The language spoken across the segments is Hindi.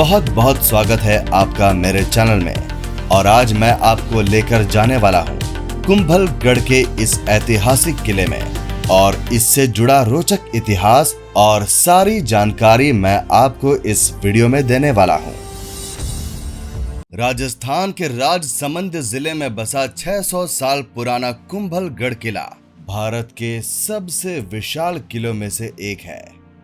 बहुत बहुत स्वागत है आपका मेरे चैनल में। और आज मैं आपको लेकर जाने वाला हूँ कुंभलगढ़ के इस ऐतिहासिक किले में, और इससे जुड़ा रोचक इतिहास और सारी जानकारी मैं आपको इस वीडियो में देने वाला हूँ। राजस्थान के राजसमंद जिले में बसा 600 साल पुराना कुंभलगढ़ किला भारत के सबसे विशाल किलों में से एक है।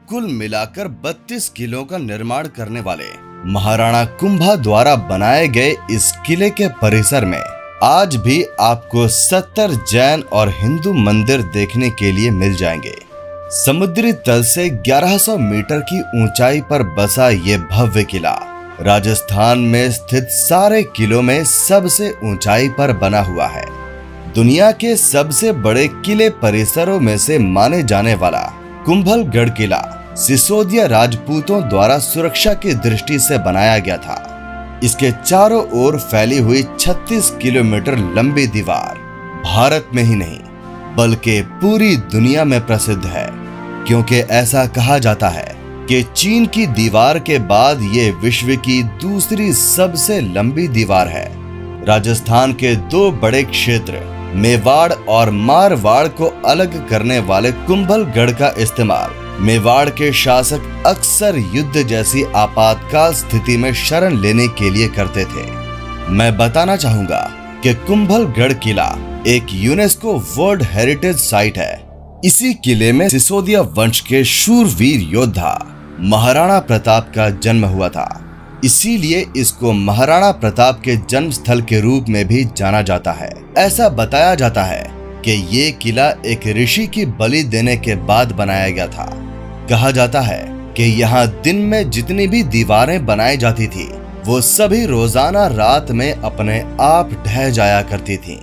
कुल मिलाकर 32 किलों का निर्माण करने वाले महाराणा कुंभा द्वारा बनाए गए इस किले के परिसर में आज भी आपको 70 जैन और हिंदू मंदिर देखने के लिए मिल जाएंगे। समुद्री तल से 1100 मीटर की ऊंचाई पर बसा ये भव्य किला राजस्थान में स्थित सारे किलों में सबसे ऊंचाई पर बना हुआ है। दुनिया के सबसे बड़े किले परिसरों में से माने जाने वाला कुंभलगढ़ किला सिसोदिया राजपूतों द्वारा सुरक्षा की दृष्टि से बनाया गया था। इसके चारों ओर फैली हुई 36 किलोमीटर लंबी दीवार भारत में ही नहीं बल्कि पूरी दुनिया में प्रसिद्ध है, क्योंकि ऐसा कहा जाता है कि चीन की दीवार के बाद ये विश्व की दूसरी सबसे लंबी दीवार है। राजस्थान के दो बड़े क्षेत्र मेवाड़ और मारवाड़ को अलग करने वाले कुंभलगढ़ का इस्तेमाल मेवाड़ के शासक अक्सर युद्ध जैसी आपातकाल स्थिति में शरण लेने के लिए करते थे। मैं बताना चाहूंगा कि कुंभलगढ़ किला एक यूनेस्को वर्ल्ड हेरिटेज साइट है। इसी किले में सिसोदिया वंश के शूरवीर योद्धा महाराणा प्रताप का जन्म हुआ था, इसीलिए इसको महाराणा प्रताप के जन्म स्थल के रूप में भी जाना जाता है। ऐसा बताया जाता है कि ये किला एक ऋषि की बलि देने के बाद बनाया गया था। कहा जाता है कि यहाँ दिन में जितनी भी दीवारें बनाई जाती थी वो सभी रोजाना रात में अपने आप ढह जाया करती थीं।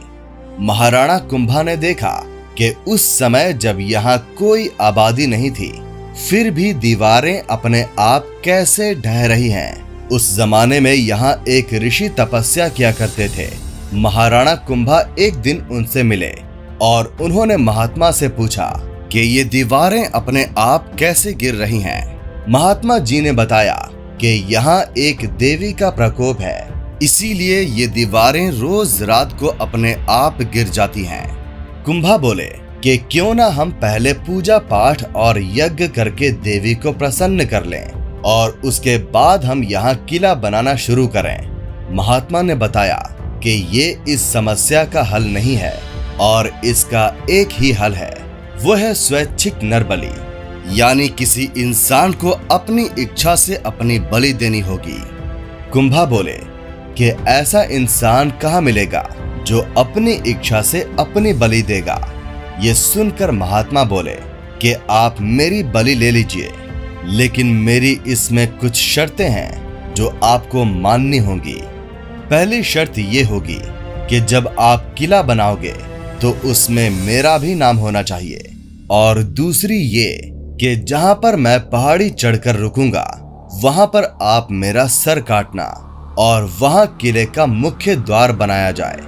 महाराणा कुंभा ने देखा कि उस समय जब यहाँ कोई आबादी नहीं थी फिर भी दीवारें अपने आप कैसे ढह रही हैं। उस जमाने में यहाँ एक ऋषि तपस्या किया करते थे। महाराणा कुंभा एक दिन उनसे मिले और उन्होंने महात्मा से पूछा कि ये दीवारें अपने आप कैसे गिर रही हैं। महात्मा जी ने बताया कि यहाँ एक देवी का प्रकोप है, इसीलिए ये दीवारें रोज रात को अपने आप गिर जाती हैं। कुंभा बोले कि क्यों ना हम पहले पूजा पाठ और यज्ञ करके देवी को प्रसन्न कर लें और उसके बाद हम यहाँ किला बनाना शुरू करें। महात्मा ने बताया कि ये इस समस्या का हल नहीं है और इसका एक ही हल है, वो है स्वैच्छिक नरबलि, यानी किसी इंसान को अपनी इच्छा से अपनी बलि देनी होगी। कुंभा बोले कि ऐसा इंसान कहाँ मिलेगा जो अपनी इच्छा से अपनी बलि देगा। ये सुनकर महात्मा बोले कि आप मेरी बलि ले लीजिए, लेकिन मेरी इसमें कुछ शर्तें हैं जो आपको माननी होंगी। पहली शर्त ये होगी कि जब आप किला बनाओगे तो उसमें मेरा भी नाम होना चाहिए, और दूसरी ये कि जहां पर मैं पहाड़ी चढ़कर रुकूंगा वहां पर आप मेरा सर काटना और वहां किले का मुख्य द्वार बनाया जाए,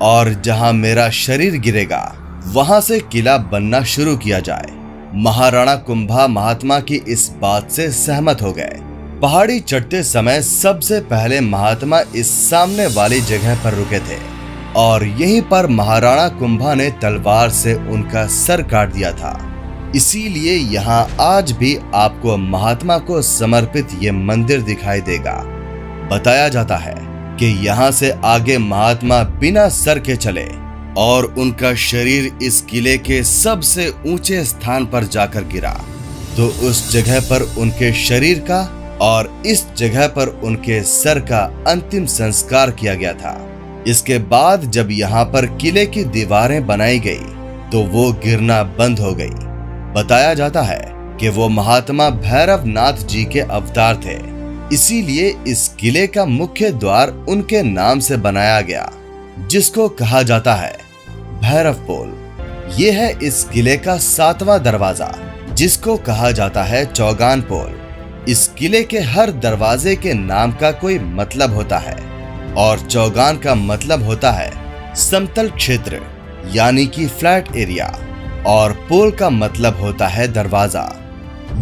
और जहां मेरा शरीर गिरेगा वहां से किला बनना शुरू किया जाए। महाराणा कुंभा महात्मा की इस बात से सहमत हो गए। पहाड़ी चढ़ते समय सबसे पहले महात्मा इस सामने वाली जगह पर रुके थे। और यहीं पर महाराणा कुंभा ने तलवार से उनका सर काट दिया था। इसीलिए यहाँ आज भी आपको महात्मा को समर्पित ये मंदिर दिखाई देगा। बताया जाता है कि यहाँ से आगे महात्मा बिना सर के चले और उनका शरीर इस किले के सबसे ऊंचे स्थान पर जाकर गिरा, तो उस जगह पर उनके शरीर का और इस जगह पर उनके सर का अंतिम संस्कार किया गया था। इसके बाद जब यहाँ पर किले की दीवारें बनाई गई तो वो गिरना बंद हो गई। बताया जाता है कि वो महात्मा भैरवनाथ जी के अवतार थे, इसीलिए इस किले का मुख्य द्वार उनके नाम से बनाया गया, जिसको कहा जाता है भैरव पोल। ये है इस किले का 7वां दरवाजा, जिसको कहा जाता है चौगान पोल। इस किले के हर दरवाजे के नाम का कोई मतलब होता है और चौगान का मतलब होता है समतल क्षेत्र यानी कि फ्लैट एरिया, और पोल का मतलब होता है दरवाजा।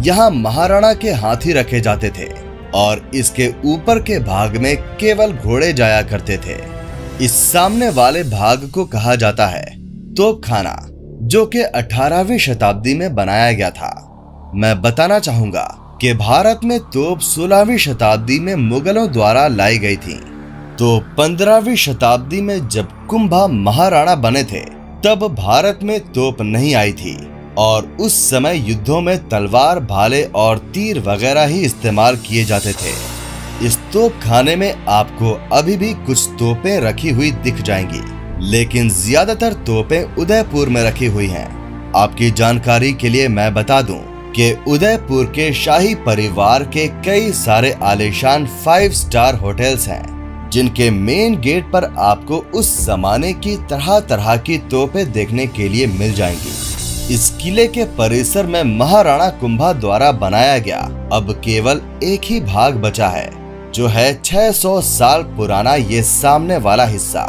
यहाँ महाराणा के हाथी रखे जाते थे और इसके ऊपर के भाग में केवल घोड़े जाया करते थे। इस सामने वाले भाग को कहा जाता है तोपखाना, जो कि 18वीं शताब्दी में बनाया गया था। मैं बताना चाहूंगा कि भारत में तोप 16वीं शताब्दी में मुगलों द्वारा लाई गई थी। तो 15वीं शताब्दी में जब कुंभा महाराणा बने थे तब भारत में तोप नहीं आई थी और उस समय युद्धों में तलवार, भाले और तीर वगैरह ही इस्तेमाल किए जाते थे। इस तोप खाने में आपको अभी भी कुछ तोपें रखी हुई दिख जाएंगी, लेकिन ज्यादातर तोपें उदयपुर में रखी हुई हैं। आपकी जानकारी के लिए मैं बता दूं कि उदयपुर के शाही परिवार के कई सारे आलीशान 5 स्टार होटल्स हैं, जिनके मेन गेट पर आपको उस जमाने की तरह तरह की तोपें देखने के लिए मिल जाएंगी। इस किले के परिसर में महाराणा कुंभा द्वारा बनाया गया अब केवल एक ही भाग बचा है, जो है 600 साल पुराना ये सामने वाला हिस्सा।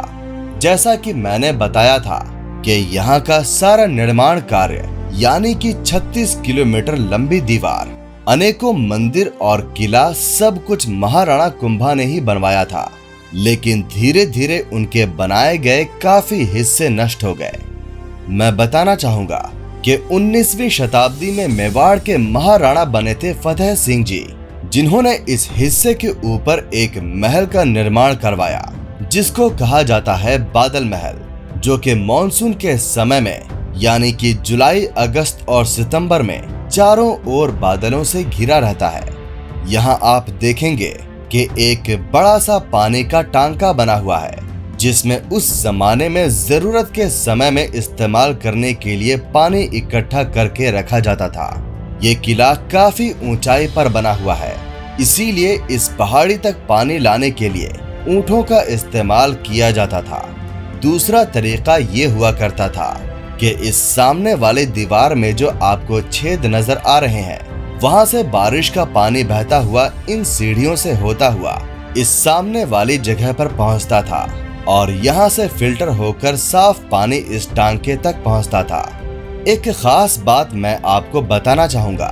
जैसा कि मैंने बताया था कि यहाँ का सारा निर्माण कार्य यानी कि 36 किलोमीटर लंबी दीवार, अनेकों मंदिर और किला सब कुछ महाराणा कुंभा ने ही बनवाया था। लेकिन धीरे धीरे उनके बनाए गए काफी हिस्से नष्ट हो गए। मैं बताना चाहूंगा कि 19वीं शताब्दी में मेवाड़ के महाराणा बने थे फतेह सिंह जी, जिन्होंने इस हिस्से के ऊपर एक महल का निर्माण करवाया, जिसको कहा जाता है बादल महल, जो कि मॉनसून के समय में यानी कि जुलाई, अगस्त और सितंबर में चारों ओर बादलों से घिरा रहता है। यहाँ आप देखेंगे कि एक बड़ा सा पानी का टांका बना हुआ है, जिसमें उस जमाने में जरूरत के समय में इस्तेमाल करने के लिए पानी इकट्ठा करके रखा जाता था। ये किला काफी ऊंचाई पर बना हुआ है, इसीलिए इस पहाड़ी तक पानी लाने के लिए ऊंटों का इस्तेमाल किया जाता था। दूसरा तरीका ये हुआ करता था कि इस सामने वाले दीवार में जो आपको छेद नजर आ रहे हैं, वहां से बारिश का पानी बहता हुआ इन सीढ़ियों से होता हुआ इस सामने वाली जगह पर पहुंचता था और यहाँ से फिल्टर होकर साफ पानी इस टांके तक पहुंचता था। एक खास बात मैं आपको बताना चाहूंगा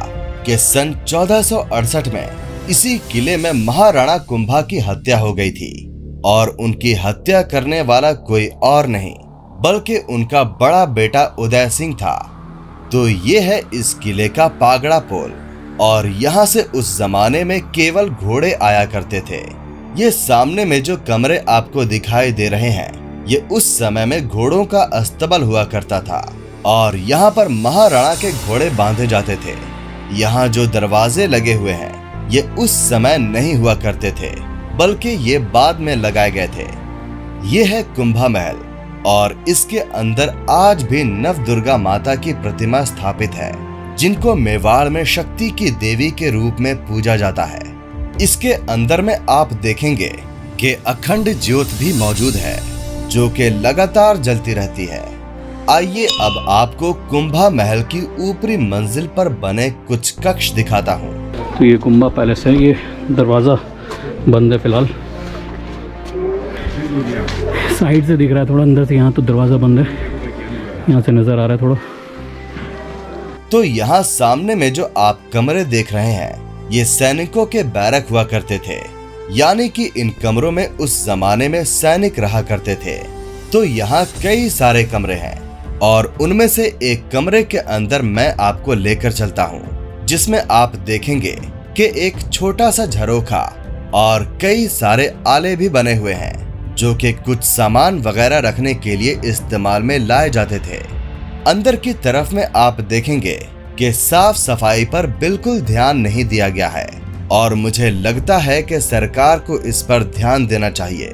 कि सन 1468 में इसी किले में महाराणा कुंभा की हत्या हो गई थी और उनकी हत्या करने वाला कोई और नहीं बल्कि उनका बड़ा बेटा उदय सिंह था। तो ये है इस किले का पागड़ा पोल और यहाँ से उस जमाने में केवल घोड़े आया करते थे। ये सामने में जो कमरे आपको दिखाई दे रहे हैं, ये उस समय में घोड़ों का अस्तबल हुआ करता था और यहाँ पर महाराणा के घोड़े बांधे जाते थे। यहाँ जो दरवाजे लगे हुए हैं, ये उस समय नहीं हुआ करते थे बल्कि ये बाद में लगाए गए थे। ये है कुंभा महल और इसके अंदर आज भी नवदुर्गा माता की प्रतिमा स्थापित है, जिनको मेवाड़ में शक्ति की देवी के रूप में पूजा जाता है। इसके अंदर में आप देखेंगे कि अखंड ज्योत भी मौजूद है, जो कि लगातार जलती रहती है। आइए अब आपको कुंभा महल की ऊपरी मंजिल पर बने कुछ कक्ष दिखाता हूँ। तो ये कुंभा पैलेस है, ये दरवाज़ा बंद है फिलहाल, साइड से दिख रहा है थोड़ा, अंदर से यहाँ तो दरवाज़ा बंद है, यहाँ से नज़र आ रहा है थोड़ा। तो यहाँ सामने में जो आप कमरे देख रहे हैं, ये सैनिकों के बैरक हुआ करते थे, यानी कि इन कमरों में उस जमाने में सैनिक रहा करते थे। तो यहाँ कई सारे कमरे हैं और उनमें से एक कमरे के अंदर मैं आपको लेकर चलता हूँ, जिसमें आप देखेंगे कि एक छोटा सा झरोखा और कई सारे आले भी बने हुए हैं, जो कि कुछ सामान वगैरह रखने के लिए इस्तेमाल में लाए जाते थे। अंदर की तरफ में आप देखेंगे कि साफ सफाई पर बिल्कुल ध्यान नहीं दिया गया है और मुझे लगता है कि सरकार को इस पर ध्यान देना चाहिए।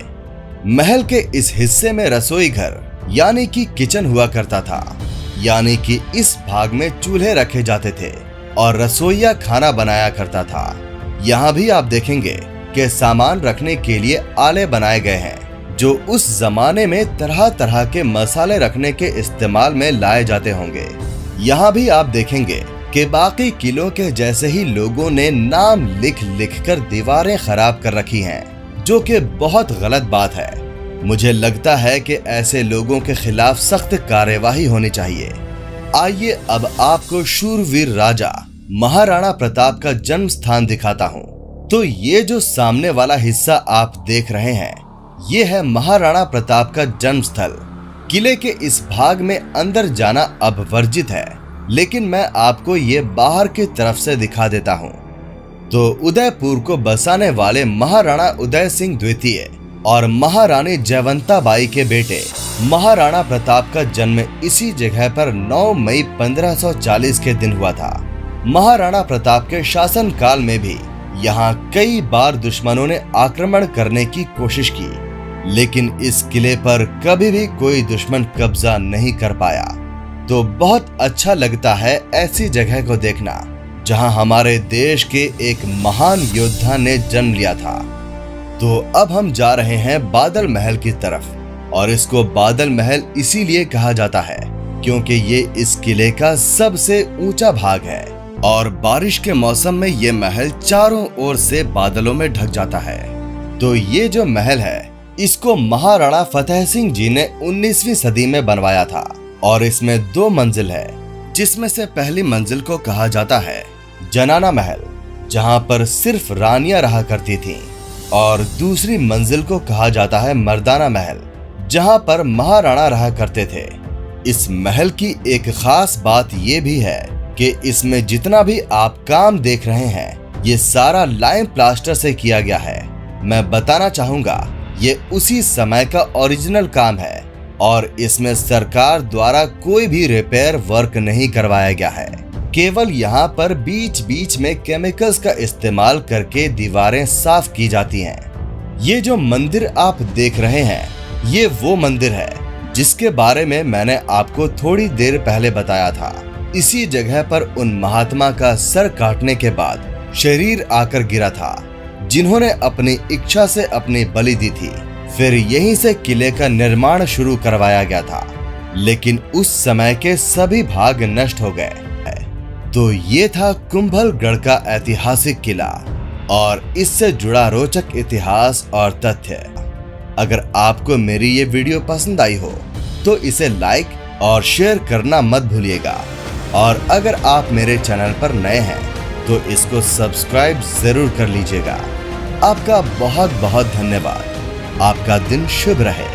महल के इस हिस्से में रसोई घर यानी कि किचन हुआ करता था, यानी कि इस भाग में चूल्हे रखे जाते थे और रसोइया खाना बनाया करता था। यहाँ भी आप देखेंगे कि सामान रखने के लिए आले बनाए गए हैं, जो उस जमाने में तरह तरह के मसाले रखने के इस्तेमाल में लाए जाते होंगे। यहाँ भी आप देखेंगे कि बाकी किलों के जैसे ही लोगों ने नाम लिख लिख कर दीवारें खराब कर रखी हैं, जो कि बहुत गलत बात है। मुझे लगता है कि ऐसे लोगों के खिलाफ सख्त कार्यवाही होनी चाहिए। आइए अब आपको शूरवीर राजा महाराणा प्रताप का जन्म स्थान दिखाता हूँ। तो ये जो सामने वाला हिस्सा आप देख रहे हैं, ये है महाराणा प्रताप का जन्म स्थल। किले के इस भाग में अंदर जाना अब वर्जित है, लेकिन मैं आपको ये बाहर की तरफ से दिखा देता हूँ। तो उदयपुर को बसाने वाले महाराणा उदय सिंह द्वितीय और महारानी जयवंता बाई के बेटे महाराणा प्रताप का जन्म इसी जगह पर 9 मई 1540 के दिन हुआ था। महाराणा प्रताप के शासन काल में भी यहाँ कई बार दुश्मनों ने आक्रमण करने की कोशिश की, लेकिन इस किले पर कभी भी कोई दुश्मन कब्जा नहीं कर पाया। तो बहुत अच्छा लगता है ऐसी जगह को देखना जहां हमारे देश के एक महान योद्धा ने जन्म लिया था। तो अब हम जा रहे हैं बादल महल की तरफ, और इसको बादल महल इसीलिए कहा जाता है क्योंकि ये इस किले का सबसे ऊंचा भाग है और बारिश के मौसम में ये महल चारों ओर से बादलों में ढक जाता है। तो ये जो महल है, इसको महाराणा फतेह सिंह जी ने 19वीं सदी में बनवाया था और इसमें 2 मंजिल है, जिसमें से पहली मंजिल को कहा जाता है जनाना महल, जहां पर सिर्फ रानियां रहा करती थीं, और दूसरी मंजिल को कहा जाता है मर्दाना महल, जहां पर महाराणा रहा करते थे। इस महल की एक खास बात ये भी है कि इसमें जितना भी आप काम देख रहे हैं, ये सारा लाइम प्लास्टर से किया गया है। मैं बताना चाहूंगा, ये उसी समय का ओरिजिनल काम है और इसमें सरकार द्वारा कोई भी रिपेयर वर्क नहीं करवाया गया है। केवल यहाँ पर बीच बीच में केमिकल्स का इस्तेमाल करके दीवारें साफ की जाती हैं। ये जो मंदिर आप देख रहे हैं, ये वो मंदिर है जिसके बारे में मैंने आपको थोड़ी देर पहले बताया था। इसी जगह पर उन महात्मा का सर काटने के बाद शरीर आकर गिरा था, जिन्होंने अपनी इच्छा से अपनी बलि दी थी। फिर यहीं से किले का निर्माण शुरू करवाया गया था, लेकिन उस समय के सभी भाग नष्ट हो गए। तो ये था कुंभलगढ़ का ऐतिहासिक किला और इससे जुड़ा रोचक इतिहास और तथ्य। अगर आपको मेरी ये वीडियो पसंद आई हो तो इसे लाइक और शेयर करना मत भूलिएगा, और अगर आप मेरे चैनल पर नए हैं तो इसको सब्सक्राइब जरूर कर लीजिएगा। आपका बहुत बहुत धन्यवाद। आपका दिन शुभ रहे।